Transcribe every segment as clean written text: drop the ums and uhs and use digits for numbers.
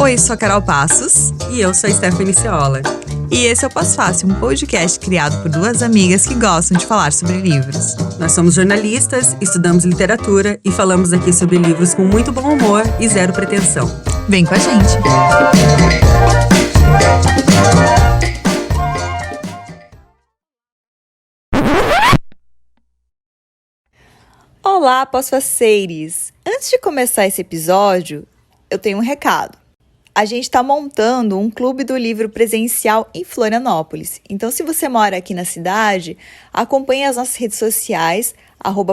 Oi, sou a Carol Passos. E eu sou a Stephanie Ciola. E esse é o Pós Fácil, um podcast criado por duas amigas que gostam de falar sobre livros. Nós somos jornalistas, estudamos literatura e falamos aqui sobre livros com muito bom humor e zero pretensão. Vem com a gente! Olá, pós-faceires! Antes de começar esse episódio, eu tenho um recado. A gente está montando um clube do livro presencial em Florianópolis. Então, se você mora aqui na cidade, acompanhe as nossas redes sociais,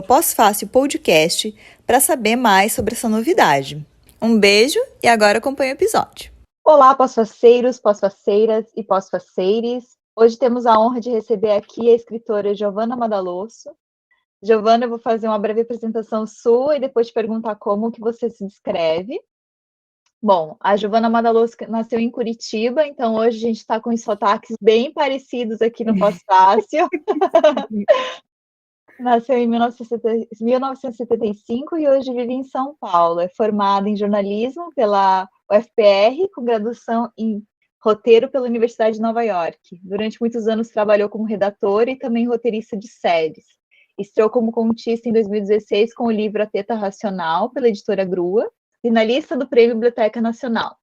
@posfacilpodcast, para saber mais sobre essa novidade. Um beijo e agora acompanhe o episódio. Olá, pós-faceiros, pós-faceiras e pós-faceires. Hoje temos a honra de receber aqui a escritora Giovanna Madalosso. Giovanna, eu vou fazer uma breve apresentação sua e depois te perguntar como que você se descreve. Bom, a Giovanna Madalosso nasceu em Curitiba, então hoje a gente está com os sotaques bem parecidos aqui no Pós Fácil. Nasceu em 1975 e hoje vive em São Paulo. É formada em jornalismo pela UFPR, com graduação em roteiro pela Universidade de Nova York. Durante muitos anos trabalhou como redatora e também roteirista de séries. Estreou como contista em 2016 com o livro A Teta Racional, pela editora Grua, finalista do Prêmio Biblioteca Nacional.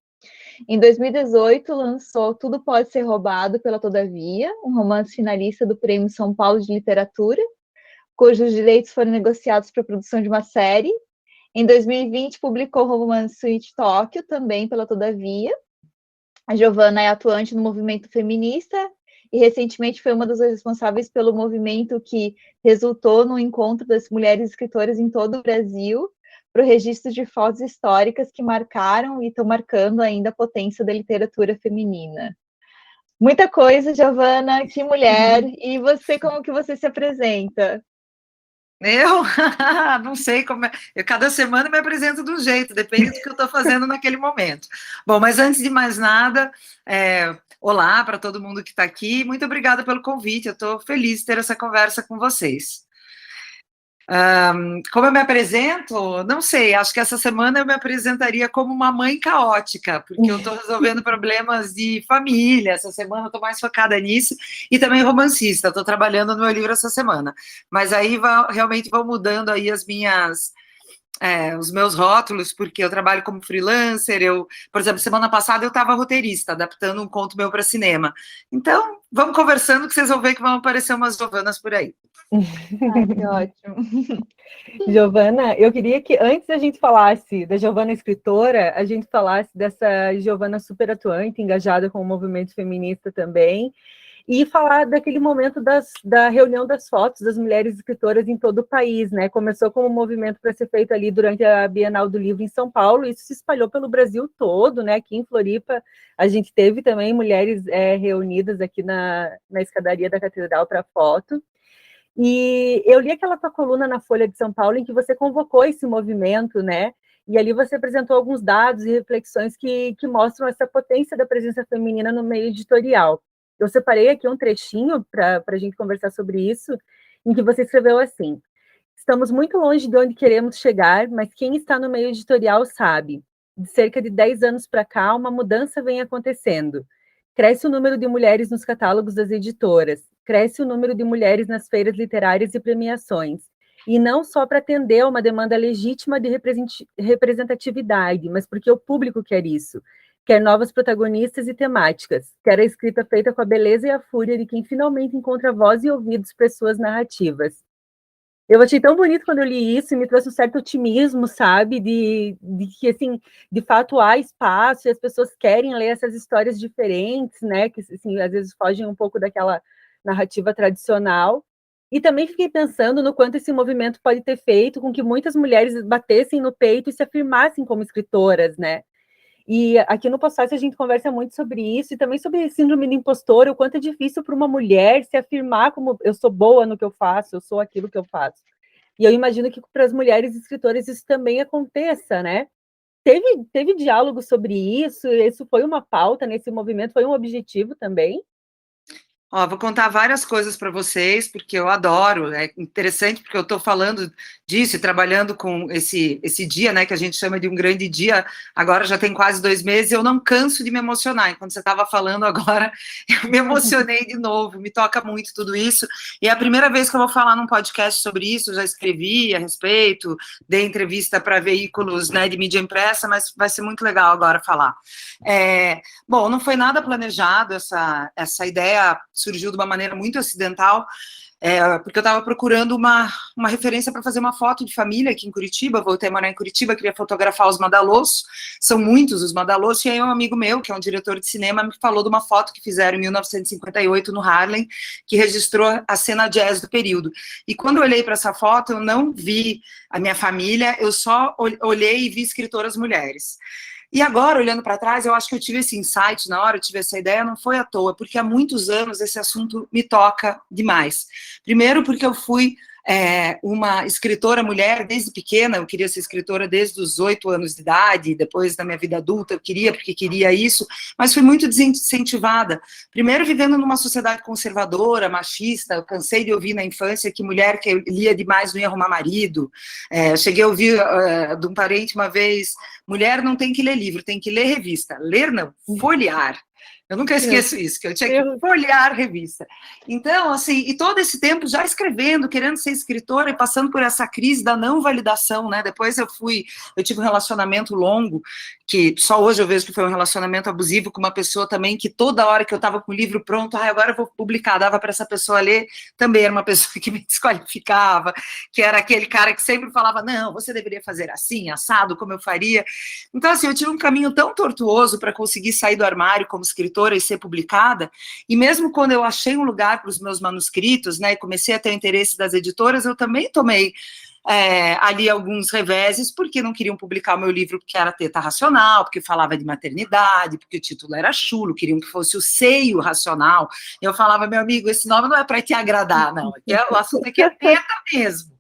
Em 2018, lançou Tudo Pode Ser Roubado pela Todavia, um romance finalista do Prêmio São Paulo de Literatura, cujos direitos foram negociados para a produção de uma série. Em 2020, publicou o romance Sweet Tóquio, também pela Todavia. A Giovanna é atuante no movimento feminista e recentemente foi uma das responsáveis pelo movimento que resultou no encontro das mulheres escritoras em todo o Brasil, para o registro de fotos históricas que marcaram e estão marcando ainda a potência da literatura feminina. Muita coisa, Giovanna, que mulher! E você, como que você se apresenta? Eu não sei como é. Eu, cada semana me apresento de um jeito, depende do que eu estou fazendo naquele momento. Bom, mas antes de mais nada, olá para todo mundo que está aqui. Muito obrigada pelo convite. Eu estou feliz de ter essa conversa com vocês. Como eu me apresento? Não sei, acho que essa semana eu me apresentaria como uma mãe caótica, porque eu estou resolvendo problemas de família, essa semana eu estou mais focada nisso, e também romancista, estou trabalhando no meu livro essa semana, mas aí realmente vão mudando aí os meus rótulos, porque eu trabalho como freelancer, por exemplo, semana passada eu estava roteirista, adaptando um conto meu para cinema, então vamos conversando que vocês vão ver que vão aparecer umas Giovannas por aí. Que ótimo. Giovanna, eu queria que antes da gente falasse da Giovanna escritora, a gente falasse dessa Giovanna super atuante, engajada com o movimento feminista também, e falar daquele momento da reunião das fotos das mulheres escritoras em todo o país, né? Começou como um movimento para ser feito ali durante a Bienal do Livro em São Paulo, e isso se espalhou pelo Brasil todo, né? Aqui em Floripa, a gente teve também mulheres reunidas aqui na escadaria da Catedral para foto. E eu li aquela tua coluna na Folha de São Paulo em que você convocou esse movimento, né? E ali você apresentou alguns dados e reflexões que mostram essa potência da presença feminina no meio editorial. Eu separei aqui um trechinho para a gente conversar sobre isso, em que você escreveu assim: estamos muito longe de onde queremos chegar, mas quem está no meio editorial sabe. De cerca de 10 anos para cá, uma mudança vem acontecendo. Cresce o número de mulheres nos catálogos das editoras, cresce o número de mulheres nas feiras literárias e premiações, e não só para atender a uma demanda legítima de representatividade, mas porque o público quer isso, quer novas protagonistas e temáticas, quer a escrita feita com a beleza e a fúria de quem finalmente encontra voz e ouvidos para suas narrativas. Eu achei tão bonito quando eu li isso e me trouxe um certo otimismo, sabe? De que, assim, de fato há espaço e as pessoas querem ler essas histórias diferentes, né? Que, assim, às vezes fogem um pouco daquela narrativa tradicional. E também fiquei pensando no quanto esse movimento pode ter feito com que muitas mulheres batessem no peito e se afirmassem como escritoras, né? E aqui no Postais a gente conversa muito sobre isso e também sobre síndrome do impostor, o quanto é difícil para uma mulher se afirmar como eu sou boa no que eu faço, eu sou aquilo que eu faço. E eu imagino que para as mulheres escritoras isso também aconteça, né? Teve diálogo sobre isso? Isso foi uma pauta nesse movimento? Foi um objetivo também? Ó, vou contar várias coisas para vocês, porque eu adoro, é interessante porque eu estou falando disso e trabalhando com esse dia, né, que a gente chama de um grande dia, agora já tem quase 2 meses, eu não canso de me emocionar, enquanto você estava falando agora, eu me emocionei de novo, me toca muito tudo isso, e é a primeira vez que eu vou falar num podcast sobre isso, já escrevi a respeito, dei entrevista para veículos, né, de mídia impressa, mas vai ser muito legal agora falar. Bom, não foi nada planejado, essa ideia surgiu de uma maneira muito acidental, porque eu estava procurando uma referência para fazer uma foto de família aqui em Curitiba, voltei a morar em Curitiba, queria fotografar os Madalosos, são muitos os Madalosos, e aí um amigo meu, que é um diretor de cinema, me falou de uma foto que fizeram em 1958 no Harlem, que registrou a cena jazz do período. E quando eu olhei para essa foto, eu não vi a minha família, eu só olhei e vi escritoras mulheres. E agora, olhando para trás, eu acho que eu tive esse insight na hora, eu tive essa ideia, não foi à toa, porque há muitos anos esse assunto me toca demais. Primeiro porque eu fui uma escritora mulher desde pequena, eu queria ser escritora desde os 8 anos de idade, depois da minha vida adulta eu queria, porque queria isso, mas fui muito desincentivada. Primeiro vivendo numa sociedade conservadora, machista, eu cansei de ouvir na infância que mulher que lia demais não ia arrumar marido, cheguei a ouvir de um parente uma vez, mulher não tem que ler livro, tem que ler revista, ler não, folhear. Eu nunca esqueço isso, que eu tinha que folhear revista. Então, assim, e todo esse tempo já escrevendo, querendo ser escritora e passando por essa crise da não validação, né? Depois eu tive um relacionamento longo, que só hoje eu vejo que foi um relacionamento abusivo com uma pessoa também, que toda hora que eu estava com o livro pronto, agora eu vou publicar, dava para essa pessoa ler, também era uma pessoa que me desqualificava, que era aquele cara que sempre falava, não, você deveria fazer assim, assado, como eu faria. Então, assim, eu tive um caminho tão tortuoso para conseguir sair do armário como escritora e ser publicada, e mesmo quando eu achei um lugar para os meus manuscritos, né, e comecei a ter o interesse das editoras, eu também tomei ali alguns reveses, porque não queriam publicar o meu livro porque era teta racional, porque falava de maternidade, porque o título era chulo, queriam que fosse o seio racional. Eu falava, meu amigo, esse nome não é para te agradar, não, o assunto aqui é teta mesmo.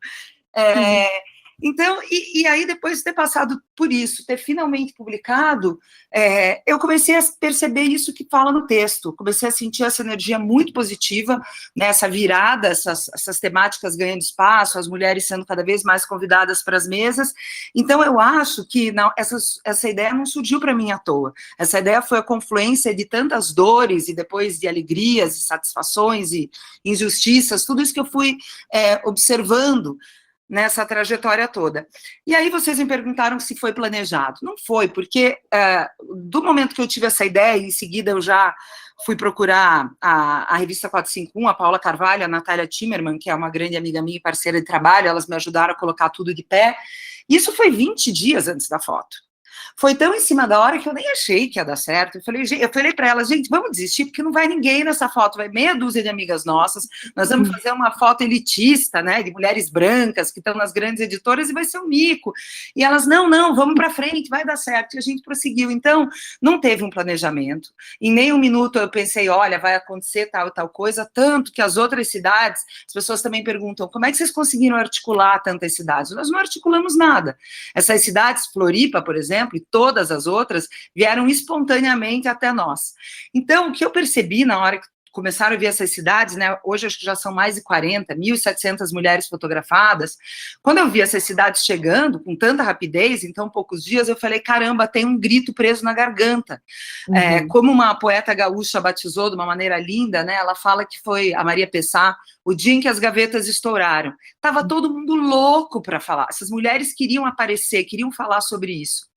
Então, e aí depois de ter passado por isso, ter finalmente publicado, eu comecei a perceber isso que fala no texto, comecei a sentir essa energia muito positiva, né, essa virada, essas temáticas ganhando espaço, as mulheres sendo cada vez mais convidadas para as mesas. Então eu acho que essa ideia não surgiu para mim à toa, essa ideia foi a confluência de tantas dores e depois de alegrias e satisfações e injustiças, tudo isso que eu fui observando nessa trajetória toda. E aí vocês me perguntaram se foi planejado. Não foi, porque do momento que eu tive essa ideia, em seguida eu já fui procurar a revista 451, a Paula Carvalho, a Natália Timmerman, que é uma grande amiga minha e parceira de trabalho, elas me ajudaram a colocar tudo de pé. Isso foi 20 dias antes da foto. Foi tão em cima da hora que eu nem achei que ia dar certo. Eu falei para elas, gente, vamos desistir, porque não vai ninguém nessa foto, vai meia dúzia de amigas nossas, nós vamos fazer uma foto elitista, né, de mulheres brancas que estão nas grandes editoras e vai ser um mico. E elas, não, vamos para frente, vai dar certo. E a gente prosseguiu. Então, não teve um planejamento. Em nenhum minuto eu pensei, olha, vai acontecer tal e tal coisa, tanto que as outras cidades, as pessoas também perguntam, como é que vocês conseguiram articular tantas cidades? Nós não articulamos nada. Essas cidades, Floripa, por exemplo, e todas as outras, vieram espontaneamente até nós. Então, o que eu percebi na hora que começaram a ver essas cidades, né, hoje acho que já são mais de 40, 1.700 mulheres fotografadas, quando eu vi essas cidades chegando com tanta rapidez, em tão poucos dias, eu falei, caramba, tem um grito preso na garganta. Como uma poeta gaúcha batizou de uma maneira linda, né, ela fala que foi a Maria Pessá, o dia em que as gavetas estouraram. Estava todo mundo louco para falar, essas mulheres queriam aparecer, queriam falar sobre isso.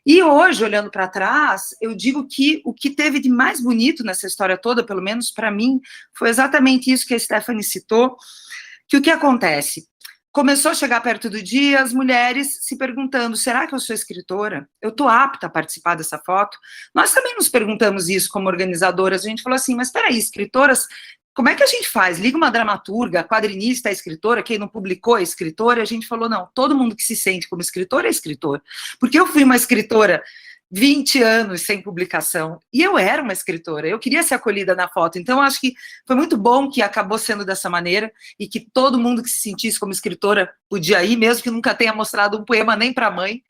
E hoje, olhando para trás, eu digo que o que teve de mais bonito nessa história toda, pelo menos para mim, foi exatamente isso que a Stephanie citou, que o que acontece? Começou a chegar perto do dia, as mulheres se perguntando, será que eu sou escritora? Eu estou apta a participar dessa foto? Nós também nos perguntamos isso como organizadoras, a gente falou assim, mas espera aí, escritoras, como é que a gente faz? Liga uma dramaturga, quadrinista, escritora, quem não publicou é escritora, e a gente falou, não, todo mundo que se sente como escritor é escritor. Porque eu fui uma escritora 20 anos sem publicação, e eu era uma escritora, eu queria ser acolhida na foto, então acho que foi muito bom que acabou sendo dessa maneira, e que todo mundo que se sentisse como escritora podia ir, mesmo que nunca tenha mostrado um poema nem para a mãe,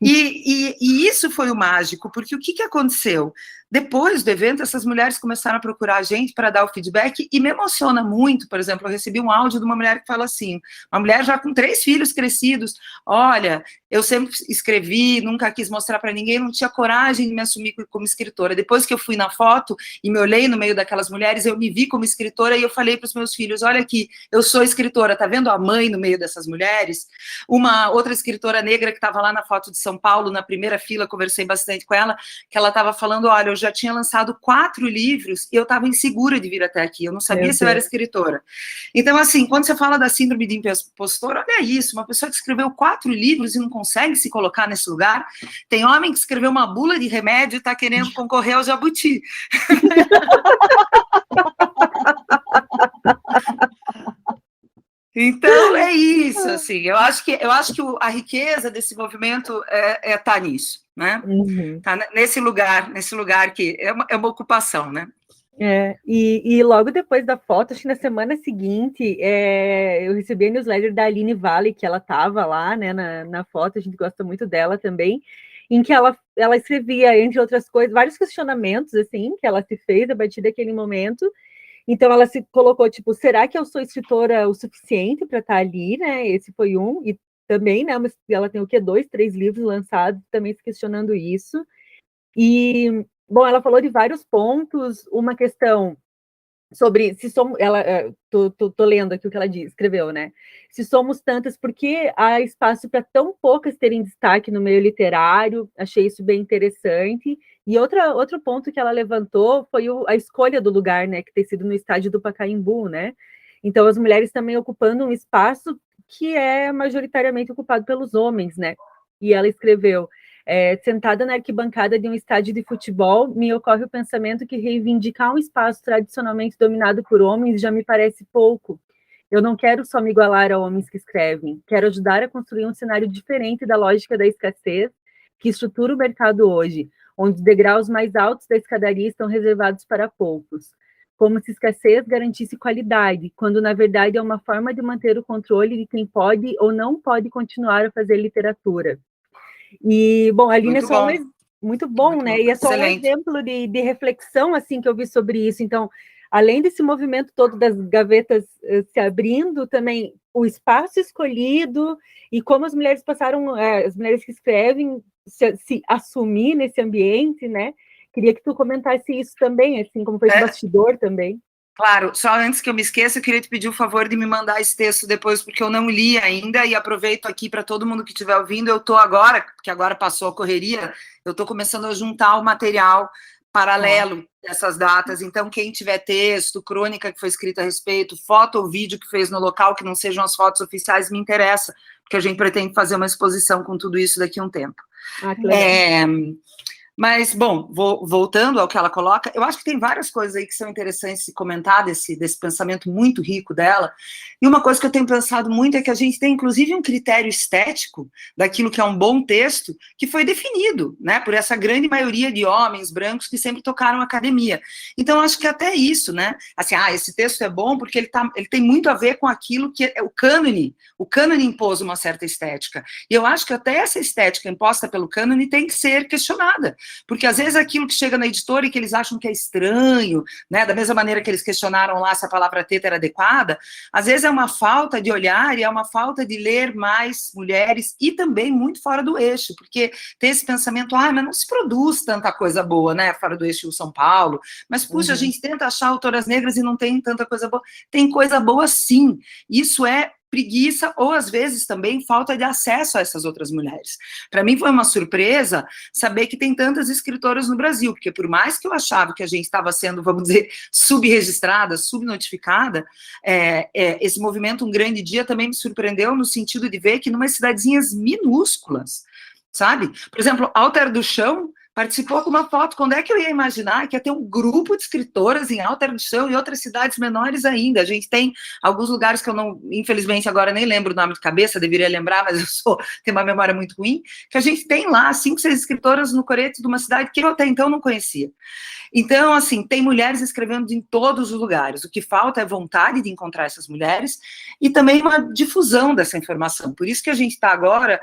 e isso foi o mágico, porque o que aconteceu? depois do evento, essas mulheres começaram a procurar a gente para dar o feedback, e me emociona muito. Por exemplo, eu recebi um áudio de uma mulher que fala assim, uma mulher já com 3 filhos crescidos: olha, eu sempre escrevi, nunca quis mostrar para ninguém, não tinha coragem de me assumir como escritora. Depois que eu fui na foto e me olhei no meio daquelas mulheres, eu me vi como escritora, e eu falei para os meus filhos: olha aqui, eu sou escritora, tá vendo a mãe no meio dessas mulheres? Uma outra escritora negra que estava lá na foto de São Paulo, na primeira fila, conversei bastante com ela, que ela estava falando: olha, eu já tinha lançado 4 livros e eu estava insegura de vir até aqui, eu não sabia se eu era escritora. Então, assim, quando você fala da síndrome de impostor, olha isso, uma pessoa que escreveu 4 livros e não consegue se colocar nesse lugar. Tem homem que escreveu uma bula de remédio e está querendo concorrer ao Jabuti. Então, é isso, assim, eu acho que a riqueza desse movimento tá nisso, né? Tá nesse lugar que é uma ocupação, né? E logo depois da foto, acho que na semana seguinte, eu recebi a newsletter da Aline Vale, que ela estava lá, né, na foto, a gente gosta muito dela também, em que ela escrevia, entre outras coisas, vários questionamentos, assim, que ela se fez a partir daquele momento. Então ela se colocou, tipo, será que eu sou escritora o suficiente para estar ali, né? Esse foi um, e também, né, ela tem o quê? 2, 3 livros lançados, também se questionando isso. E, bom, ela falou de vários pontos, uma questão sobre se somos, tô lendo aqui o que ela escreveu, né? Se somos tantas, por que há espaço para tão poucas terem destaque no meio literário? Achei isso bem interessante. E outro ponto que ela levantou foi a escolha do lugar, né? Que ter sido no estádio do Pacaembu, né? Então, as mulheres também ocupando um espaço que é majoritariamente ocupado pelos homens, né? E ela escreveu: sentada na arquibancada de um estádio de futebol, me ocorre o pensamento que reivindicar um espaço tradicionalmente dominado por homens já me parece pouco. Eu não quero só me igualar a homens que escrevem, quero ajudar a construir um cenário diferente da lógica da escassez que estrutura o mercado hoje, onde os degraus mais altos da escadaria estão reservados para poucos. Como se escassez garantisse qualidade, quando na verdade é uma forma de manter o controle de quem pode ou não pode continuar a fazer literatura. E, bom, a Aline muito bom, né? E é só excelente. Um exemplo de reflexão, assim, que eu vi sobre isso. Então, além desse movimento todo das gavetas se abrindo, também o espaço escolhido e como as mulheres passaram, as mulheres que escrevem, se assumir nesse ambiente, né? Queria que tu comentasse isso também, assim, como foi esse bastidor também. Claro, só antes que eu me esqueça, eu queria te pedir o favor de me mandar esse texto depois, porque eu não li ainda, e aproveito aqui para todo mundo que estiver ouvindo, eu estou agora, porque agora passou a correria, eu estou começando a juntar o material paralelo dessas datas, então quem tiver texto, crônica que foi escrita a respeito, foto ou vídeo que fez no local, que não sejam as fotos oficiais, me interessa, porque a gente pretende fazer uma exposição com tudo isso daqui a um tempo. Que legal. Mas, bom, voltando ao que ela coloca, eu acho que tem várias coisas aí que são interessantes de comentar desse pensamento muito rico dela, e uma coisa que eu tenho pensado muito é que a gente tem, inclusive, um critério estético daquilo que é um bom texto, que foi definido, né, por essa grande maioria de homens brancos que sempre tocaram academia. Então, acho que até isso, né, assim, esse texto é bom porque ele tem muito a ver com aquilo que é o cânone impôs uma certa estética, e eu acho que até essa estética imposta pelo cânone tem que ser questionada, porque às vezes aquilo que chega na editora e que eles acham que é estranho, né, da mesma maneira que eles questionaram lá se a palavra teta era adequada, às vezes é uma falta de olhar e é uma falta de ler mais mulheres e também muito fora do eixo, porque tem esse pensamento, mas não se produz tanta coisa boa, né, fora do eixo São Paulo, mas puxa, a gente tenta achar autoras negras e não tem tanta coisa boa. Tem coisa boa sim, isso é preguiça ou, às vezes, também falta de acesso a essas outras mulheres. Para mim foi uma surpresa saber que tem tantas escritoras no Brasil, porque por mais que eu achava que a gente estava sendo, vamos dizer, subregistrada, subnotificada, esse movimento Um Grande Dia também me surpreendeu no sentido de ver que numas cidadezinhas minúsculas, sabe? Por exemplo, Alter do Chão participou com uma foto. Quando é que eu ia imaginar que ia ter um grupo de escritoras em Alter do Chão e outras cidades menores ainda? A gente tem alguns lugares que eu não, infelizmente, agora nem lembro o nome de cabeça, deveria lembrar, mas eu tenho uma memória muito ruim, que a gente tem lá 5, 6 escritoras no coreto de uma cidade que eu até então não conhecia. Então, assim, tem mulheres escrevendo em todos os lugares. O que falta é vontade de encontrar essas mulheres e também uma difusão dessa informação. Por isso que a gente está agora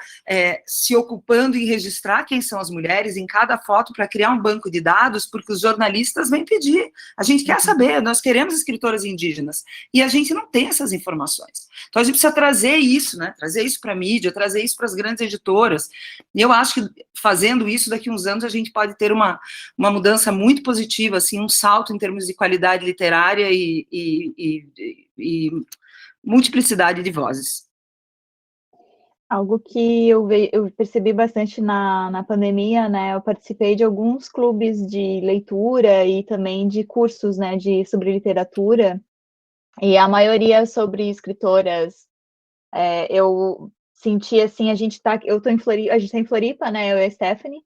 se ocupando em registrar quem são as mulheres em cada foto para criar um banco de dados, porque os jornalistas vêm pedir. A gente quer saber, nós queremos escritoras indígenas, e a gente não tem essas informações. Então, a gente precisa trazer isso, né? Trazer isso para a mídia, trazer isso para as grandes editoras. E eu acho que, fazendo isso, daqui a uns anos, a gente pode ter uma mudança muito positiva, assim, um salto em termos de qualidade literária e multiplicidade de vozes. Algo que eu percebi bastante na pandemia, né? Eu participei de alguns clubes de leitura e também de cursos, né, sobre literatura, e a maioria sobre escritoras. Eu senti assim, a gente está em Floripa, né? Eu e a Stephanie,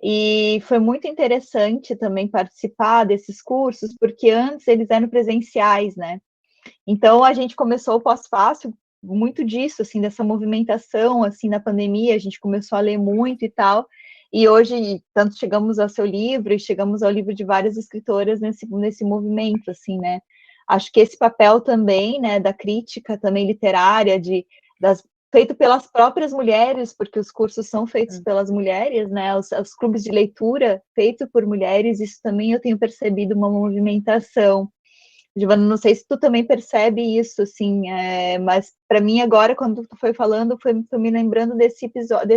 e foi muito interessante também participar desses cursos, porque antes eles eram presenciais, né? Então a gente começou o pós-fácil muito disso, assim, dessa movimentação, assim, na pandemia, a gente começou a ler muito e tal, e hoje, tanto chegamos ao seu livro, e chegamos ao livro de várias escritoras nesse movimento, assim, né, acho que esse papel também, né, da crítica também literária, feito pelas próprias mulheres, porque os cursos são feitos pelas mulheres, né, os clubes de leitura feitos por mulheres, isso também eu tenho percebido uma movimentação. Giovana, não sei se tu também percebe isso, assim, mas para mim agora, quando tu foi falando, foi me lembrando desse episódio,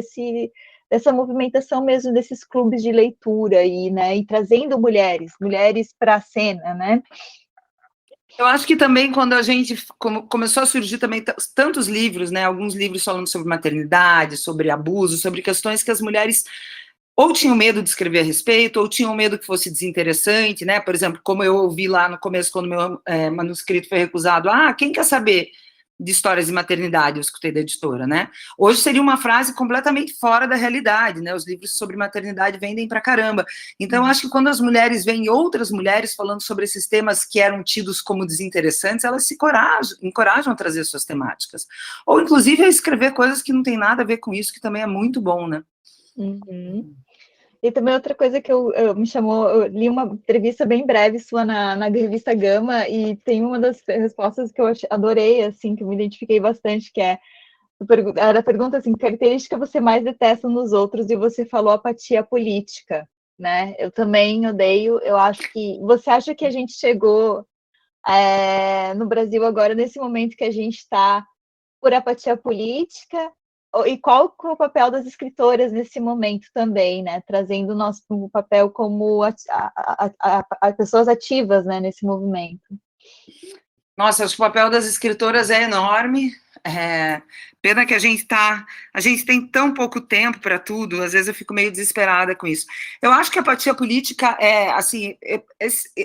dessa movimentação mesmo desses clubes de leitura e, né, e trazendo mulheres para a cena, né? Eu acho que também quando a gente começou a surgir também tantos livros, né, alguns livros falando sobre maternidade, sobre abuso, sobre questões que as mulheres ou tinham medo de escrever a respeito, ou tinham medo que fosse desinteressante, né? Por exemplo, como eu ouvi lá no começo, quando meu manuscrito foi recusado, quem quer saber de histórias de maternidade? Eu escutei da editora, né? Hoje seria uma frase completamente fora da realidade, né? Os livros sobre maternidade vendem pra caramba. Então, eu acho que quando as mulheres veem outras mulheres falando sobre esses temas que eram tidos como desinteressantes, elas se encorajam a trazer suas temáticas. Ou, inclusive, a escrever coisas que não tem nada a ver com isso, que também é muito bom, né? Uhum. E também outra coisa que eu li uma entrevista bem breve sua na revista Gama, e tem uma das respostas que eu adorei, assim, que eu me identifiquei bastante, que era a pergunta assim, característica você mais detesta nos outros, e você falou apatia política, né? Eu também odeio, eu acho que... Você acha que a gente chegou no Brasil agora, nesse momento que a gente está por apatia política? E qual é o papel das escritoras nesse momento também, né? Trazendo o nosso papel como pessoas ativas, né, nesse movimento. Nossa, acho que o papel das escritoras é enorme. Pena que a gente tem tão pouco tempo para tudo, às vezes eu fico meio desesperada com isso. Eu acho que a apatia política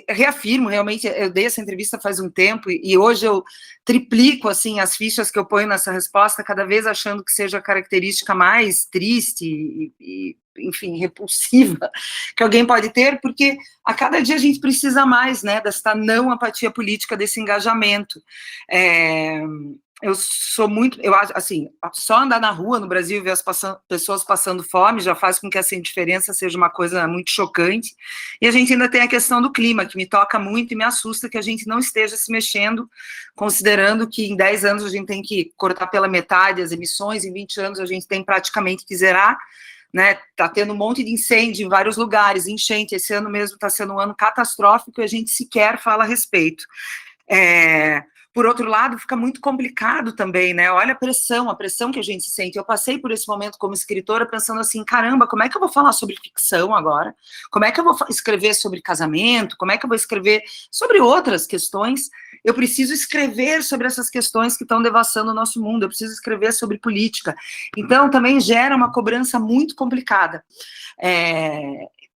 reafirmo, realmente, eu dei essa entrevista faz um tempo, e hoje eu triplico, assim, as fichas que eu ponho nessa resposta, cada vez achando que seja a característica mais triste e enfim, repulsiva que alguém pode ter, porque a cada dia a gente precisa mais, né, dessa não apatia política, desse engajamento. Eu acho, assim, só andar na rua no Brasil e ver as pessoas passando fome já faz com que essa indiferença seja uma coisa muito chocante, e a gente ainda tem a questão do clima, que me toca muito e me assusta que a gente não esteja se mexendo, considerando que em 10 anos a gente tem que cortar pela metade as emissões, em 20 anos a gente tem praticamente que zerar, né? Tá tendo um monte de incêndio em vários lugares, enchente, esse ano mesmo está sendo um ano catastrófico e a gente sequer fala a respeito. Por outro lado, fica muito complicado também, né? Olha a pressão que a gente sente. Eu passei por esse momento como escritora pensando assim, caramba, como é que eu vou falar sobre ficção agora? Como é que eu vou escrever sobre casamento? Como é que eu vou escrever sobre outras questões? Eu preciso escrever sobre essas questões que estão devassando o nosso mundo, eu preciso escrever sobre política. Então, também gera uma cobrança muito complicada.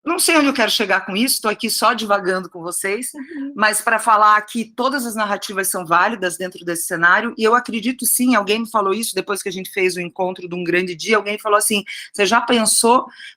Não sei onde eu quero chegar com isso, estou aqui só divagando com vocês, mas para falar que todas as narrativas são válidas dentro desse cenário, e eu acredito sim, alguém me falou isso depois que a gente fez o encontro de um grande dia, alguém falou assim, você já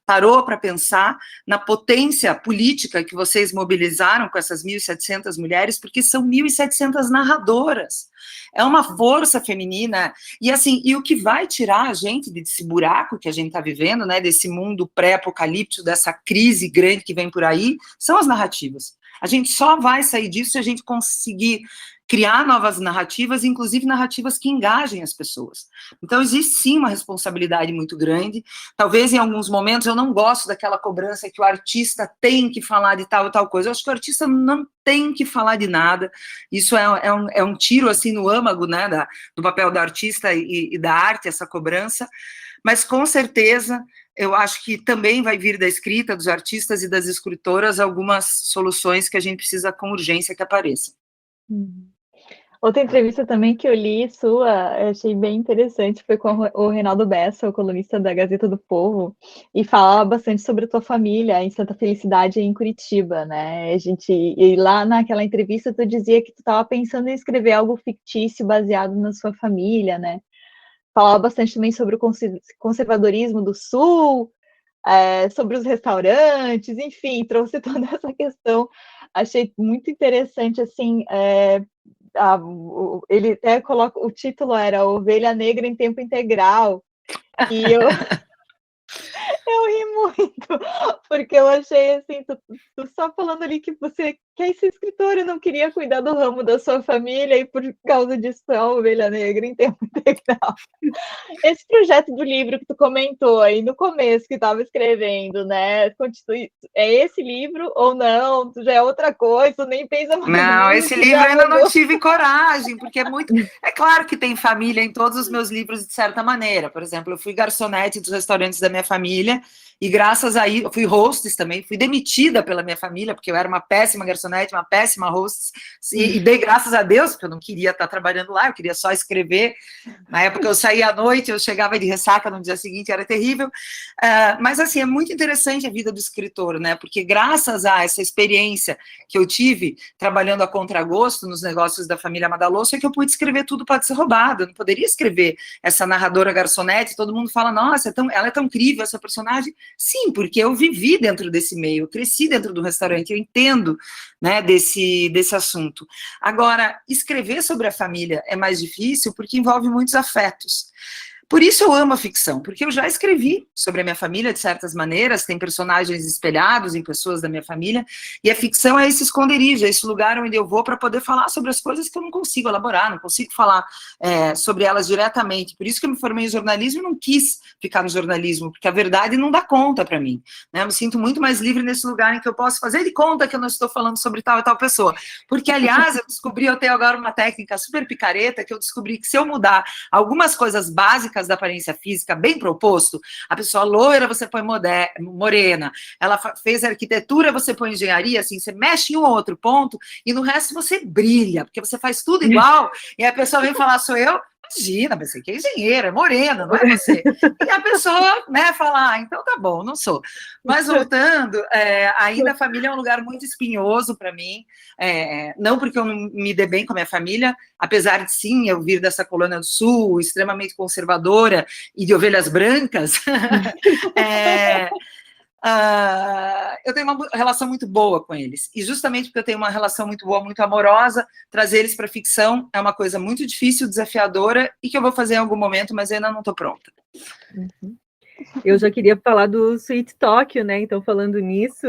parou para pensar na potência política que vocês mobilizaram com essas 1.700 mulheres, porque são 1.700 narradoras, é uma força feminina, e assim, e o que vai tirar a gente desse buraco que a gente está vivendo, né, desse mundo pré-apocalíptico, dessa crise grande que vem por aí, são as narrativas. A gente só vai sair disso se a gente conseguir criar novas narrativas, inclusive narrativas que engajem as pessoas. Então, existe sim uma responsabilidade muito grande. Talvez em alguns momentos eu não gosto daquela cobrança que o artista tem que falar de tal e tal coisa. Eu acho que o artista não tem que falar de nada. Isso é um tiro assim no âmago, né, do papel do artista e da arte, essa cobrança. Mas com certeza eu acho que também vai vir da escrita dos artistas e das escritoras algumas soluções que a gente precisa com urgência que apareçam. Outra entrevista também que eu li sua, eu achei bem interessante, foi com o Reinaldo Bessa, o colunista da Gazeta do Povo, e falava bastante sobre a tua família em Santa Felicidade, em Curitiba, né? E lá naquela entrevista tu dizia que tu estava pensando em escrever algo fictício baseado na sua família, né? Falava bastante também sobre o conservadorismo do Sul, sobre os restaurantes, enfim, trouxe toda essa questão. Achei muito interessante, assim, ele até coloca, o título era Ovelha Negra em Tempo Integral, e eu ri muito, porque eu achei assim, tu só falando ali que você quer ser escritora e não queria cuidar do ramo da sua família, e por causa disso é a Ovelha Negra em Tempo Integral. Esse projeto do livro que tu comentou aí no começo, que estava escrevendo, né? É esse livro ou não? Tu já é outra coisa, tu nem pensa mais Não, nisso, esse livro ainda não tive coragem, porque é muito. É claro que tem família em todos os meus livros, de certa maneira. Por exemplo, eu fui garçonete dos restaurantes da minha família, e graças a isso, eu fui hostess também, fui demitida pela minha família, porque eu era uma péssima garçonete, uma péssima hostess, e dei graças a Deus, porque eu não queria estar trabalhando lá, eu queria só escrever. Na época eu saía à noite, eu chegava de ressaca no dia seguinte, era terrível. Mas, assim, é muito interessante a vida do escritor, né? Porque graças a essa experiência que eu tive trabalhando a contragosto nos negócios da família Madaloso, é que eu pude escrever Tudo Pode Ser Roubado. Eu não poderia escrever essa narradora garçonete, todo mundo fala, nossa, ela é tão incrível, essa personagem. Sim, porque eu vivi dentro desse meio, eu cresci dentro do restaurante, eu entendo, né, desse assunto. Agora, escrever sobre a família é mais difícil porque envolve muitos afetos. Por isso eu amo a ficção, porque eu já escrevi sobre a minha família de certas maneiras, tem personagens espelhados em pessoas da minha família, e a ficção é esse esconderijo, é esse lugar onde eu vou para poder falar sobre as coisas que eu não consigo elaborar, não consigo falar sobre elas diretamente. Por isso que eu me formei em jornalismo e não quis ficar no jornalismo, porque a verdade não dá conta para mim, né? Eu me sinto muito mais livre nesse lugar em que eu posso fazer de conta que eu não estou falando sobre tal e tal pessoa. Porque, aliás, eu tenho agora uma técnica super picareta, que eu descobri que se eu mudar algumas coisas básicas da aparência física, bem proposto, a pessoa loira você põe morena, ela fez arquitetura, você põe engenharia, assim, você mexe em um ou outro ponto, e no resto você brilha, porque você faz tudo igual, e a pessoa vem falar, sou eu? Imagina, você que é engenheira, é morena, não é você? E a pessoa, né, fala, então tá bom, não sou. Mas voltando, ainda a família é um lugar muito espinhoso para mim, não porque eu não me dê bem com a minha família, apesar de sim, eu vir dessa colônia do Sul, extremamente conservadora e de ovelhas brancas, eu tenho uma relação muito boa com eles. E justamente porque eu tenho uma relação muito boa, muito amorosa, trazer eles para a ficção é uma coisa muito difícil, desafiadora, e que eu vou fazer em algum momento, mas eu ainda não estou pronta. Uhum. Eu já queria falar do Sweet Tóquio, né? Então, falando nisso,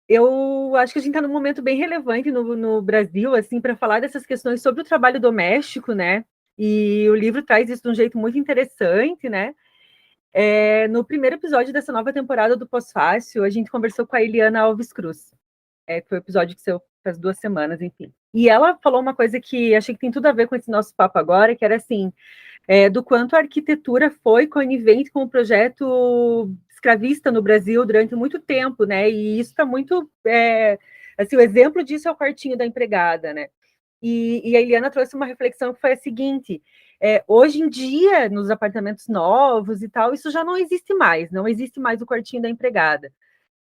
eu acho que a gente está num momento bem relevante no Brasil, assim, para falar dessas questões sobre o trabalho doméstico, né? E o livro traz isso de um jeito muito interessante, né? No primeiro episódio dessa nova temporada do Pós-Fácil, a gente conversou com a Eliana Alves Cruz, que foi o episódio que saiu faz 2 semanas, enfim. E ela falou uma coisa que achei que tem tudo a ver com esse nosso papo agora, que era assim, do quanto a arquitetura foi conivente com o projeto escravista no Brasil durante muito tempo, né? E isso está muito... assim, o exemplo disso é o quartinho da empregada, né? E a Eliana trouxe uma reflexão que foi a seguinte: hoje em dia, nos apartamentos novos e tal, isso já não existe mais o quartinho da empregada.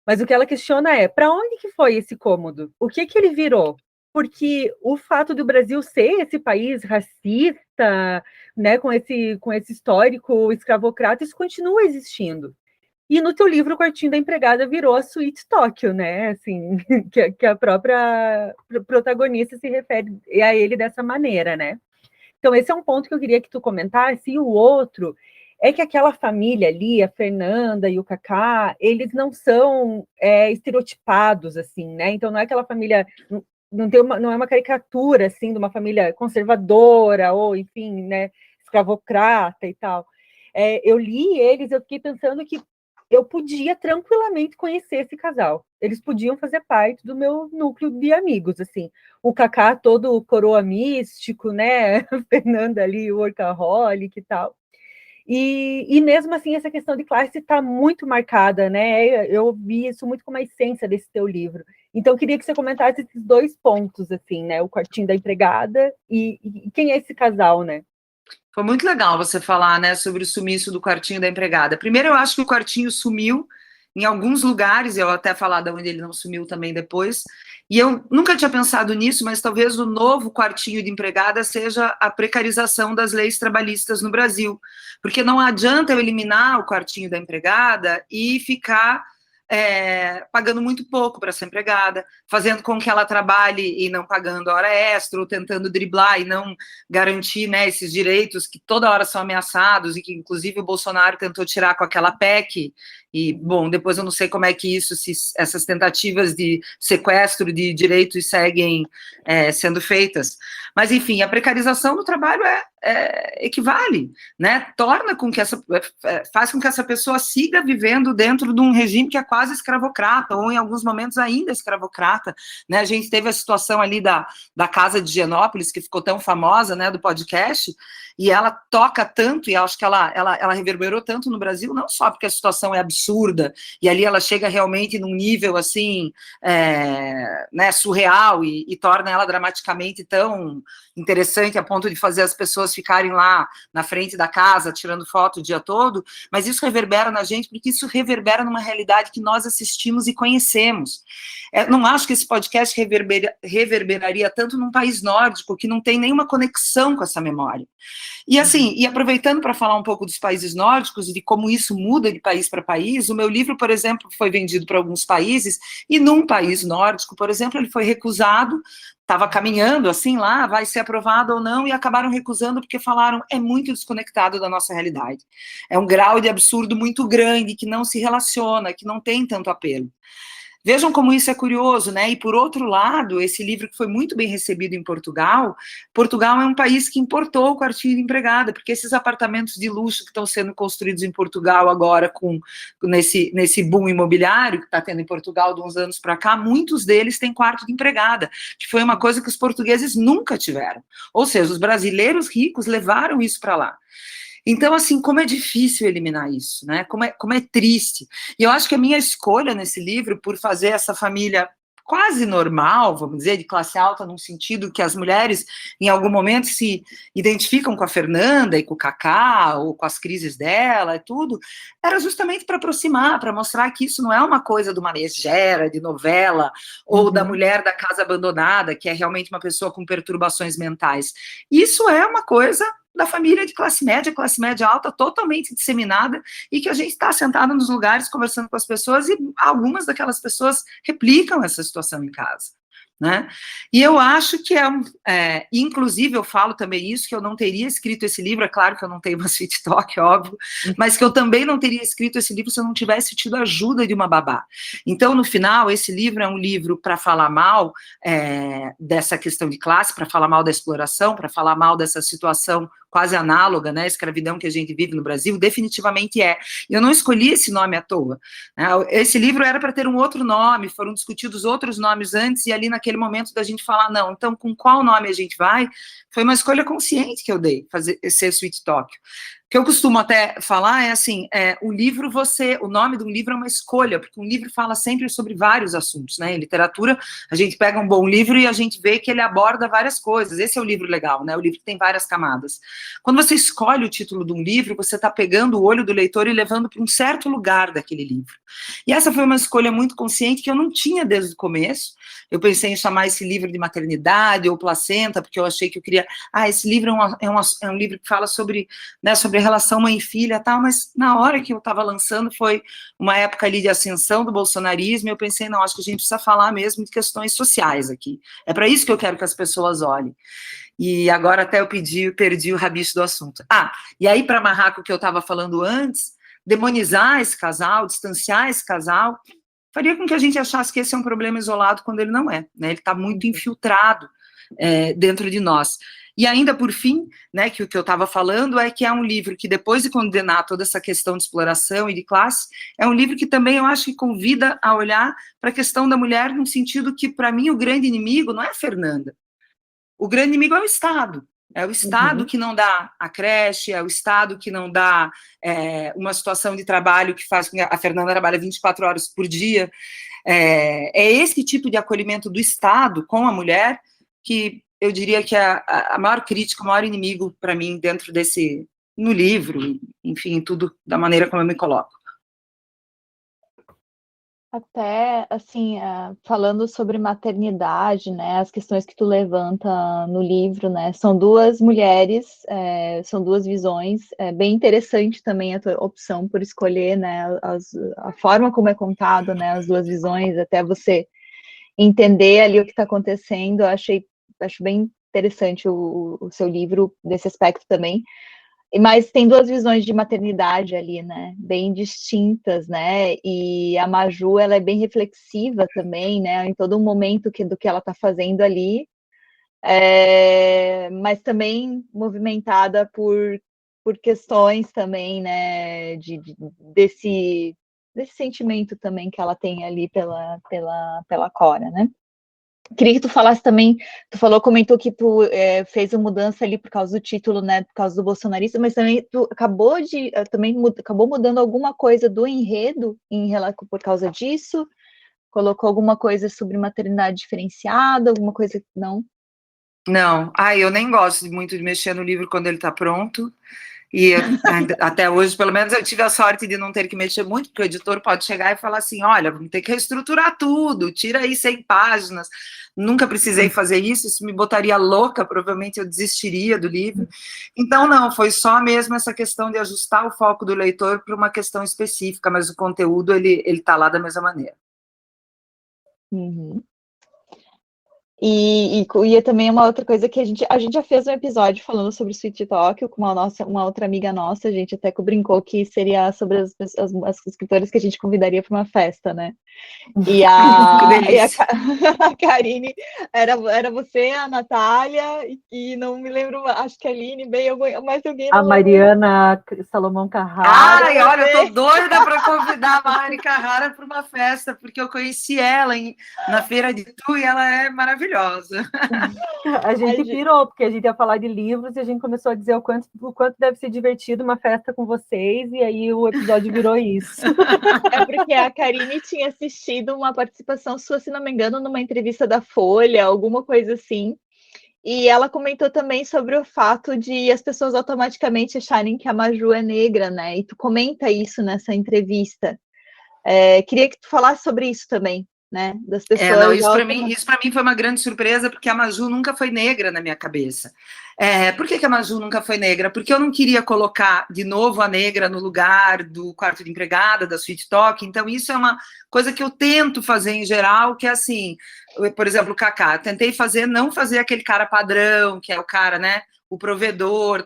Mas o que ela questiona é, para onde que foi esse cômodo? O que ele virou? Porque o fato do Brasil ser esse país racista, né, com esse histórico escravocrata, isso continua existindo. E no teu livro, o quartinho da empregada virou a Suíte Tóquio, né? Assim, que a própria protagonista se refere a ele dessa maneira, né? Então, esse é um ponto que eu queria que tu comentasse. E o outro é que aquela família ali, a Fernanda e o Cacá, eles não são estereotipados, assim, né? Então, não é aquela família não é uma caricatura, assim, de uma família conservadora, ou, enfim, né, escravocrata e tal. Eu li eles, eu fiquei pensando que eu podia tranquilamente conhecer esse casal. Eles podiam fazer parte do meu núcleo de amigos, assim. O Kaká todo coroa místico, né? Fernanda ali, workaholic e tal. E mesmo assim, essa questão de classe está muito marcada, né? Eu vi isso muito como a essência desse teu livro. Então, eu queria que você comentasse esses 2 pontos, assim, né? O quartinho da empregada e quem é esse casal, né? Foi muito legal você falar, né, sobre o sumiço do quartinho da empregada. Primeiro, eu acho que o quartinho sumiu em alguns lugares, eu até falar de onde ele não sumiu também depois, e eu nunca tinha pensado nisso, mas talvez o novo quartinho de empregada seja a precarização das leis trabalhistas no Brasil, porque não adianta eu eliminar o quartinho da empregada e ficar pagando muito pouco para essa empregada, fazendo com que ela trabalhe e não pagando hora extra, ou tentando driblar e não garantir, né, esses direitos que toda hora são ameaçados e que, inclusive, o Bolsonaro tentou tirar com aquela PEC. E, bom, depois eu não sei como é que essas tentativas de sequestro de direitos seguem sendo feitas. Mas, enfim, a precarização do trabalho equivale, né? Faz com que essa pessoa siga vivendo dentro de um regime que é quase escravocrata, ou em alguns momentos ainda escravocrata, né? A gente teve a situação ali da Casa de Higienópolis, que ficou tão famosa, né, do podcast, e ela toca tanto, e acho que ela reverberou tanto no Brasil, não só porque a situação é absurda, e ali ela chega realmente num nível, assim, né, surreal, e torna ela dramaticamente tão interessante a ponto de fazer as pessoas ficarem lá na frente da casa, tirando foto o dia todo, mas isso reverbera na gente, porque isso reverbera numa realidade que nós assistimos e conhecemos. Não acho que esse podcast reverberaria tanto num país nórdico, que não tem nenhuma conexão com essa memória. E assim, e aproveitando para falar um pouco dos países nórdicos e de como isso muda de país para país, o meu livro, por exemplo, foi vendido para alguns países, e num país nórdico, por exemplo, ele foi recusado, estava caminhando assim lá, vai ser aprovado ou não, e acabaram recusando porque falaram, é muito desconectado da nossa realidade. É um grau de absurdo muito grande, que não se relaciona, que não tem tanto apelo. Vejam como isso é curioso, né? E por outro lado, esse livro que foi muito bem recebido em Portugal, Portugal é um país que importou o quartinho de empregada, porque esses apartamentos de luxo que estão sendo construídos em Portugal agora, nesse boom imobiliário que está tendo em Portugal de uns anos para cá, muitos deles têm quarto de empregada, que foi uma coisa que os portugueses nunca tiveram. Ou seja, os brasileiros ricos levaram isso para lá. Então, assim, como é difícil eliminar isso, né? Como é triste. E eu acho que a minha escolha nesse livro, por fazer essa família quase normal, vamos dizer, de classe alta, num sentido que as mulheres, em algum momento, se identificam com a Fernanda e com o Kaká, ou com as crises dela e tudo, era justamente para aproximar, para mostrar que isso não é uma coisa de uma megera, de novela, ou da mulher da casa abandonada, que é realmente uma pessoa com perturbações mentais. Isso é uma coisa da família de classe média alta, totalmente disseminada, e que a gente está sentado nos lugares conversando com as pessoas, e algumas daquelas pessoas replicam essa situação em casa, né? E eu acho que inclusive eu falo também isso, que eu não teria escrito esse livro, é claro que eu não tenho uma sweet talk, óbvio, mas que eu também não teria escrito esse livro se eu não tivesse tido a ajuda de uma babá. Então, no final, esse livro é um livro para falar mal dessa questão de classe, para falar mal da exploração, para falar mal dessa situação quase análoga, né, escravidão que a gente vive no Brasil, definitivamente é. Eu não escolhi esse nome à toa. Esse livro era para ter um outro nome, foram discutidos outros nomes antes, e ali naquele momento da gente falar, não, então com qual nome a gente vai, foi uma escolha consciente que eu dei, ser Sweet Talk. O que eu costumo até falar é assim, o nome de um livro é uma escolha, porque um livro fala sempre sobre vários assuntos, né? Em literatura, a gente pega um bom livro e a gente vê que ele aborda várias coisas. Esse é o livro legal, né? O livro que tem várias camadas. Quando você escolhe o título de um livro, você está pegando o olho do leitor e levando para um certo lugar daquele livro. E essa foi uma escolha muito consciente que eu não tinha desde o começo. Eu pensei em chamar esse livro de maternidade ou placenta, porque eu achei que eu queria... esse livro é um livro que fala sobre, né, sobre a relação mãe e filha e tal, mas na hora que eu estava lançando foi uma época ali de ascensão do bolsonarismo, e eu pensei, não, acho que a gente precisa falar mesmo de questões sociais aqui. É para isso que eu quero que as pessoas olhem. E agora até eu perdi o rabicho do assunto. E aí para amarrar com o que eu estava falando antes, demonizar esse casal, distanciar esse casal, faria com que a gente achasse que esse é um problema isolado quando ele não é, né? Ele está muito infiltrado dentro de nós. E ainda por fim, né, que o que eu estava falando é que é um livro que, depois de condenar toda essa questão de exploração e de classe, é um livro que também eu acho que convida a olhar para a questão da mulher num sentido que, para mim, o grande inimigo não é a Fernanda. O grande inimigo é o Estado. É o Estado que não dá a creche, é o Estado que não dá uma situação de trabalho que faz com que a Fernanda trabalhe 24 horas por dia. É esse tipo de acolhimento do Estado com a mulher que eu diria que é a maior crítica, o maior inimigo para mim dentro no livro, enfim, tudo da maneira como eu me coloco. Até, assim, falando sobre maternidade, né, as questões que tu levanta no livro, né, são duas mulheres, são duas visões, bem interessante também a tua opção por escolher, né, a forma como é contado, né, as duas visões, até você entender ali o que está acontecendo. Acho bem interessante o seu livro desse aspecto também. Mas tem duas visões de maternidade ali, né, bem distintas, né, e a Maju, ela é bem reflexiva também, né, em todo momento do que ela está fazendo ali, mas também movimentada por questões também, né, desse sentimento também que ela tem ali pela Cora, né. Queria que tu falasse também, comentou que tu fez a mudança ali por causa do título, né, por causa do bolsonarista, mas também tu acabou mudando alguma coisa do enredo por causa disso? Colocou alguma coisa sobre maternidade diferenciada, alguma coisa que não? Não, eu nem gosto muito de mexer no livro quando ele está pronto. E até hoje, pelo menos, eu tive a sorte de não ter que mexer muito, porque o editor pode chegar e falar assim, olha, vamos ter que reestruturar tudo, tira aí 100 páginas. Nunca precisei fazer isso me botaria louca, provavelmente eu desistiria do livro. Então, não, foi só mesmo essa questão de ajustar o foco do leitor para uma questão específica, mas o conteúdo, ele está lá da mesma maneira. Uhum. E também uma outra coisa que a gente já fez um episódio falando sobre o Sweet Talk com uma outra amiga nossa, a gente até brincou que seria sobre as escritoras que a gente convidaria para uma festa, né? E a Karine, era você, a Natália, e não me lembro, acho que a Aline, mais alguém. A Mariana Salomão Carrara. Ai, olha, eu tô doida para convidar a Mari Carrara para uma festa, porque eu conheci ela na Feira de Tu e ela é maravilhosa. A gente pirou, porque a gente ia falar de livros e a gente começou a dizer o quanto deve ser divertido uma festa com vocês, e aí o episódio virou isso. É porque a Karine tinha assistido uma participação sua, se não me engano, numa entrevista da Folha, alguma coisa assim. E ela comentou também sobre o fato de as pessoas automaticamente acharem que a Maju é negra, né? E tu comenta isso nessa entrevista. Queria que tu falasse sobre isso também, né? Das pessoas. Isso para mim foi uma grande surpresa, porque a Maju nunca foi negra na minha cabeça. Por que a Maju nunca foi negra? Porque eu não queria colocar de novo a negra no lugar do quarto de empregada, da Sweet Talk. Então, isso é uma coisa que eu tento fazer em geral, que é assim, por exemplo, o Kaká, tentei não fazer aquele cara padrão, que é o cara, né, o provedor,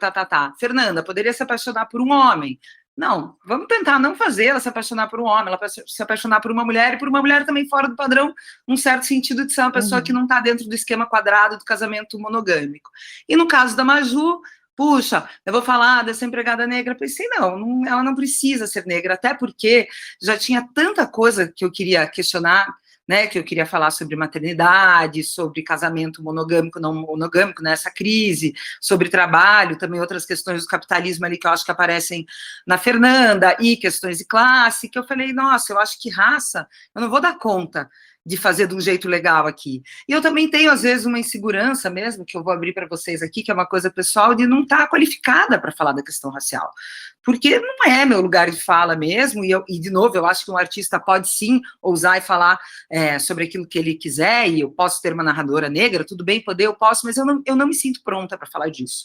Fernanda, poderia se apaixonar por um homem. Não, vamos tentar não fazer ela se apaixonar por um homem, ela se apaixonar por uma mulher, e por uma mulher também fora do padrão, num certo sentido de ser uma pessoa que não está dentro do esquema quadrado do casamento monogâmico. E no caso da Maju, puxa, eu vou falar dessa empregada negra, pensei, não, ela não precisa ser negra, até porque já tinha tanta coisa que eu queria questionar, né, que eu queria falar sobre maternidade, sobre casamento monogâmico, não monogâmico, nessa crise, sobre trabalho, também outras questões do capitalismo ali que eu acho que aparecem na Fernanda, e questões de classe, que eu falei, nossa, eu acho que raça, eu não vou dar conta de fazer de um jeito legal aqui. E eu também tenho, às vezes, uma insegurança mesmo, que eu vou abrir para vocês aqui, que é uma coisa pessoal, de não estar qualificada para falar da questão racial. Porque não é meu lugar de fala mesmo, e de novo, eu acho que um artista pode sim ousar e falar sobre aquilo que ele quiser, e eu posso ter uma narradora negra, tudo bem, eu posso, mas eu não me sinto pronta para falar disso.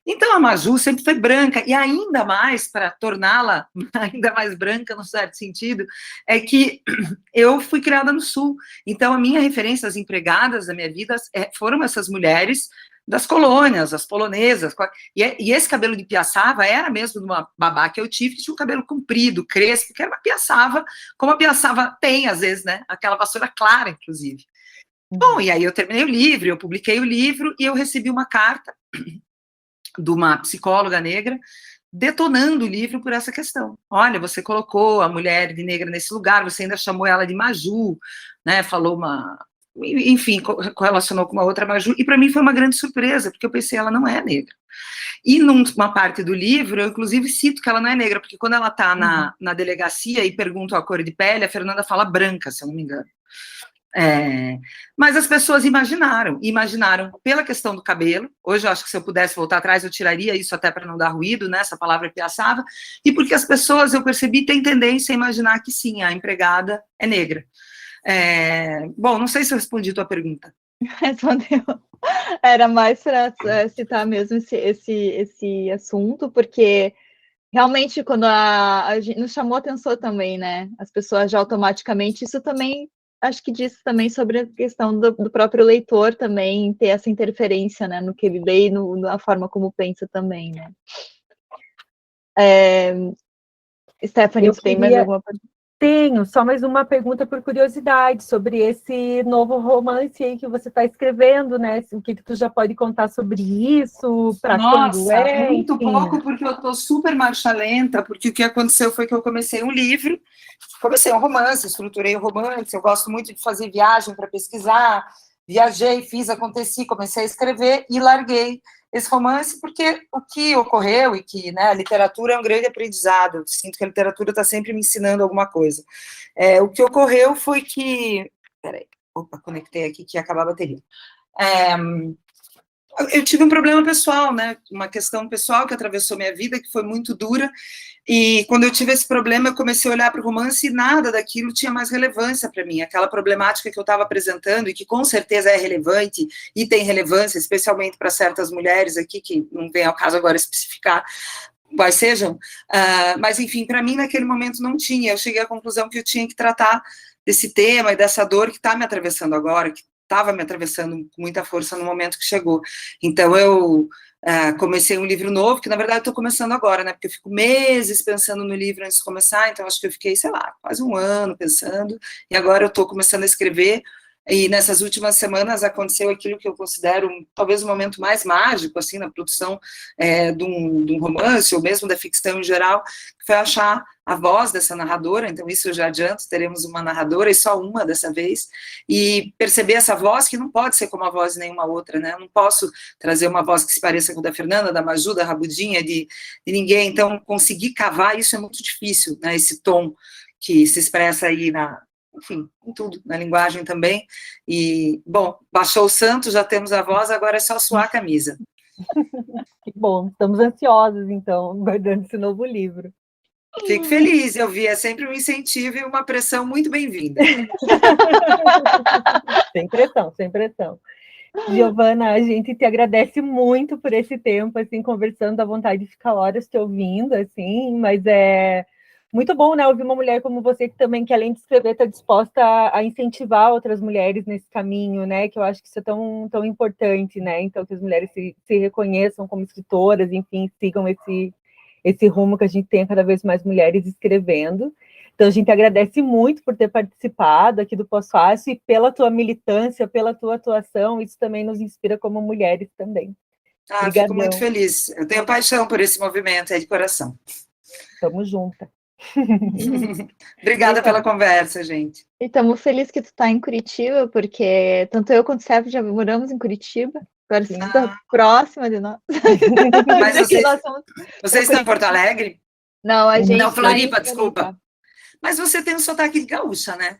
Então, a Maju sempre foi branca, e ainda mais, para torná-la ainda mais branca, no certo sentido, é que eu fui criada no Sul, então a minha referência, as empregadas da minha vida foram essas mulheres das colônias, as polonesas, e esse cabelo de piaçava era mesmo de uma babá que eu tive, que tinha um cabelo comprido, crespo, que era uma piaçava, como a piaçava tem, às vezes, né, aquela vassoura clara, inclusive. Bom, e aí eu terminei o livro, eu publiquei o livro, e eu recebi uma carta de uma psicóloga negra, detonando o livro por essa questão. Olha, você colocou a mulher de negra nesse lugar, você ainda chamou ela de Maju, né, falou enfim, correlacionou com uma outra Maju, e para mim foi uma grande surpresa, porque eu pensei, ela não é negra. E numa parte do livro, eu inclusive cito que ela não é negra, porque quando ela está na delegacia e perguntam a cor de pele, a Fernanda fala branca, se eu não me engano. Mas as pessoas imaginaram pela questão do cabelo. Hoje eu acho que se eu pudesse voltar atrás eu tiraria isso até para não dar ruído, né, essa palavra piaçava, e porque as pessoas, eu percebi, têm tendência a imaginar que sim, a empregada é negra. Bom, não sei se eu respondi a tua pergunta. Respondeu. Era mais para citar mesmo esse assunto, porque realmente quando a gente nos chamou a atenção também, né, as pessoas já automaticamente, isso também acho que diz também sobre a questão do próprio leitor também ter essa interferência, né, no que ele lê e na forma como pensa também, né. Stephanie, você tem mais alguma pergunta? Tenho, só mais uma pergunta por curiosidade sobre esse novo romance aí que você está escrevendo, né? O que tu já pode contar sobre isso? Para quando é muito pouco, porque eu estou super marcha lenta, porque o que aconteceu foi que eu comecei um livro, comecei um romance, estruturei um romance, eu gosto muito de fazer viagem para pesquisar, viajei, fiz, aconteci, comecei a escrever e larguei esse romance, porque o que ocorreu, e que, né, a literatura é um grande aprendizado, eu sinto que a literatura está sempre me ensinando alguma coisa. O que ocorreu foi que... Peraí, conectei aqui que ia acabar a bateria. Eu tive um problema pessoal, né, uma questão pessoal que atravessou minha vida, que foi muito dura, e quando eu tive esse problema, eu comecei a olhar para o romance e nada daquilo tinha mais relevância para mim, aquela problemática que eu estava apresentando e que com certeza é relevante e tem relevância, especialmente para certas mulheres aqui, que não vem ao caso agora especificar quais sejam, mas enfim, para mim naquele momento não tinha, eu cheguei à conclusão que eu tinha que tratar desse tema e dessa dor que está me atravessando agora, que estava me atravessando com muita força no momento que chegou. Então, eu comecei um livro novo, que, na verdade, eu estou começando agora, né, porque eu fico meses pensando no livro antes de começar, então, acho que eu fiquei, sei lá, quase um ano pensando, e agora eu estou começando a escrever, e nessas últimas semanas aconteceu aquilo que eu considero talvez o momento mais mágico, assim, na produção de um romance, ou mesmo da ficção em geral, que foi achar a voz dessa narradora, então isso eu já adianto, teremos uma narradora, e só uma dessa vez, e perceber essa voz que não pode ser como a voz de nenhuma outra, né, eu não posso trazer uma voz que se pareça com a da Fernanda, da Maju, da Rabudinha, de ninguém, então conseguir cavar isso é muito difícil, né, esse tom que se expressa aí enfim, em tudo, na linguagem também, e, bom, baixou o santo, já temos a voz, agora é só suar a camisa. Que bom, estamos ansiosos, então, guardando esse novo livro. Fico feliz, eu vi, é sempre um incentivo e uma pressão muito bem-vinda. Sem pressão, sem pressão. Giovana, a gente te agradece muito por esse tempo, assim, conversando, dá vontade de ficar horas te ouvindo, assim, mas é muito bom, né, ouvir uma mulher como você que também, que além de escrever, está disposta a incentivar outras mulheres nesse caminho, né, que eu acho que isso é tão, tão importante, né, então que as mulheres se reconheçam como escritoras, enfim, sigam esse rumo que a gente tenha cada vez mais mulheres escrevendo. Então, a gente agradece muito por ter participado aqui do Pós-Fácil e pela tua militância, pela tua atuação, isso também nos inspira como mulheres também. Fico muito feliz, eu tenho paixão por esse movimento, é de coração. Tamo juntas. Obrigada pela conversa, gente. E estamos felizes que tu está em Curitiba, porque tanto eu quanto o Sérgio já moramos em Curitiba, agora você está próxima de nós. Mas vocês estão em Porto Alegre? Não, a gente... Não, Floripa, desculpa. Mas você tem um sotaque de gaúcha, né?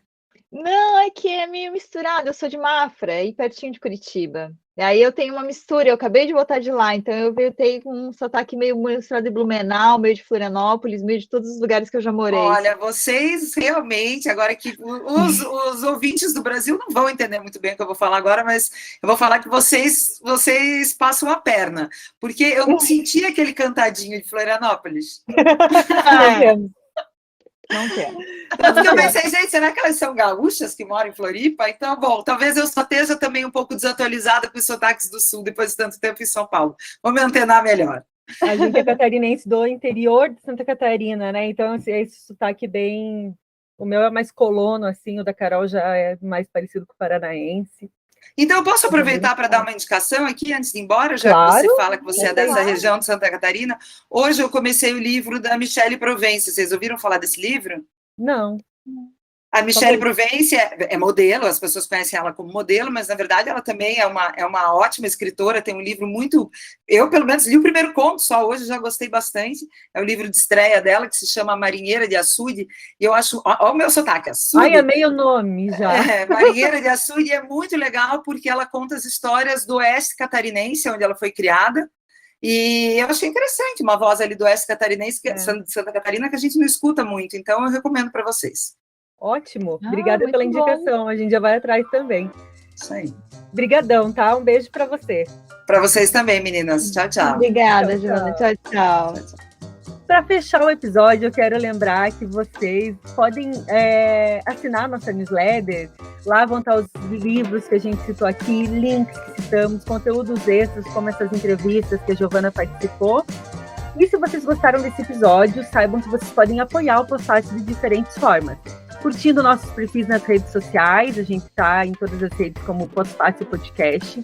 Não, é que é meio misturado, eu sou de Mafra, aí pertinho de Curitiba. E aí eu tenho uma mistura, eu acabei de voltar de lá, então eu tenho um sotaque meio misturado de Blumenau, meio de Florianópolis, meio de todos os lugares que eu já morei. Olha, vocês realmente, agora que os ouvintes do Brasil não vão entender muito bem o que eu vou falar agora, mas eu vou falar que vocês passam a perna, porque eu não senti aquele cantadinho de Florianópolis. Não quero. Tanto que eu pensei, gente, será que elas são gaúchas que moram em Floripa? Então, bom, talvez eu só esteja também um pouco desatualizada com os sotaques do Sul depois de tanto tempo em São Paulo. Vou me antenar melhor. A gente é catarinense do interior de Santa Catarina, né? Então, esse sotaque bem... O meu é mais colono, assim, o da Carol já é mais parecido com o paranaense. Então, eu posso aproveitar para dar uma indicação aqui, antes de ir embora, já Claro, que você fala que você é dessa claro. região de Santa Catarina. Hoje eu comecei o livro da Michele Provence. Vocês ouviram falar desse livro? Não. A Michele Provence é modelo, as pessoas conhecem ela como modelo, mas, na verdade, ela também é uma ótima escritora, tem um livro muito... Eu, pelo menos, li o primeiro conto só hoje, já gostei bastante. É o livro de estreia dela, que se chama Marinheira de Açude, e eu acho... Olha o meu sotaque, Açude. Ai, amei o nome já. Marinheira de Açude é muito legal, porque ela conta as histórias do oeste catarinense, onde ela foi criada, e eu achei interessante, uma voz ali do oeste catarinense, de Santa Catarina, que a gente não escuta muito, então eu recomendo para vocês. Ótimo. Obrigada pela indicação. A gente já vai atrás também. Isso aí. Obrigadão, tá? Um beijo para você. Para vocês também, meninas. Tchau, tchau. Obrigada, Giovana. Tchau, tchau. Para fechar o episódio, eu quero lembrar que vocês podem assinar nossa newsletter. Lá vão estar os livros que a gente citou aqui, links que citamos, conteúdos extras, como essas entrevistas que a Giovana participou. E se vocês gostaram desse episódio, saibam que vocês podem apoiar o Postfácil de diferentes formas. Curtindo nossos perfis nas redes sociais, a gente está em todas as redes como Postfácil Podcast,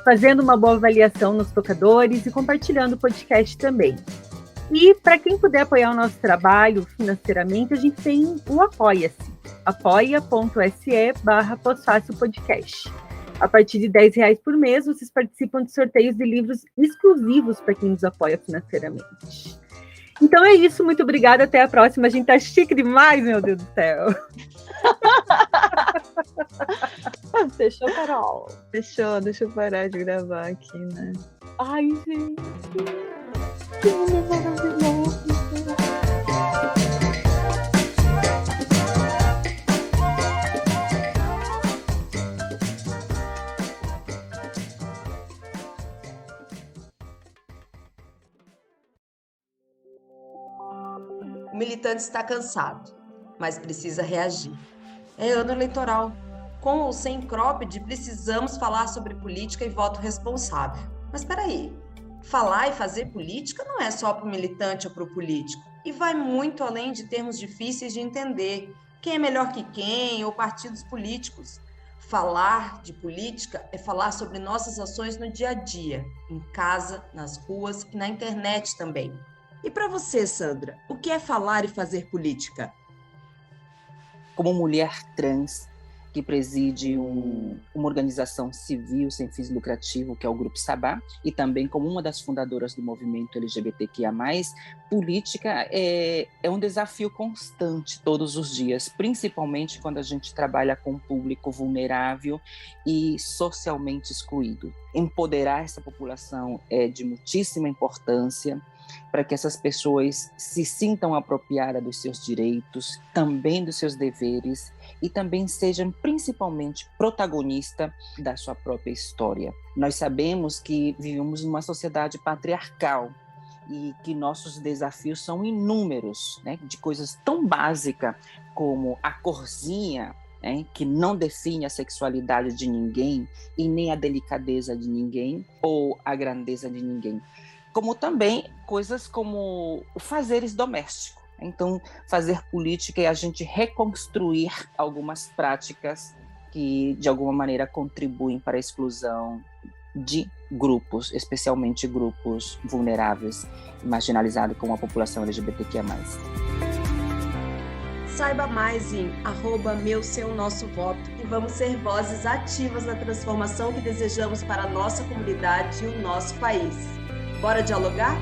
fazendo uma boa avaliação nos tocadores e compartilhando o podcast também. E para quem puder apoiar o nosso trabalho financeiramente, a gente tem o Apoia-se, apoia.se/postfácilpodcast. A partir de R$10 por mês, vocês participam de sorteios de livros exclusivos para quem nos apoia financeiramente. Então é isso, muito obrigada, até a próxima. A gente tá chique demais, meu Deus do céu. Fechou, Carol? Fechou, deixa eu parar de gravar aqui, né? Ai, gente. Que homem maravilhoso. O militante está cansado, mas precisa reagir. É ano eleitoral. Com ou sem cropped, precisamos falar sobre política e voto responsável. Mas espera aí, falar e fazer política não é só para o militante ou para o político. E vai muito além de termos difíceis de entender. Quem é melhor que quem ou partidos políticos. Falar de política é falar sobre nossas ações no dia a dia, em casa, nas ruas e na internet também. E para você, Sandra, o que é falar e fazer política? Como mulher trans que preside uma organização civil sem fins lucrativos, que é o Grupo Sabá, e também como uma das fundadoras do movimento LGBTQIA+, política é um desafio constante todos os dias, principalmente quando a gente trabalha com um público vulnerável e socialmente excluído. Empoderar essa população é de muitíssima importância, para que essas pessoas se sintam apropriadas dos seus direitos, também dos seus deveres e também sejam principalmente protagonistas da sua própria história. Nós sabemos que vivemos numa sociedade patriarcal e que nossos desafios são inúmeros, né? De coisas tão básicas como a corzinha, que não define a sexualidade de ninguém e nem a delicadeza de ninguém ou a grandeza de ninguém. Como também coisas como fazeres domésticos. Então, fazer política é a gente reconstruir algumas práticas que, de alguma maneira, contribuem para a exclusão de grupos, especialmente grupos vulneráveis e marginalizados como a população LGBTQIA+. Saiba mais em @meu-seu-nosso-voto e vamos ser vozes ativas na transformação que desejamos para a nossa comunidade e o nosso país. Bora dialogar?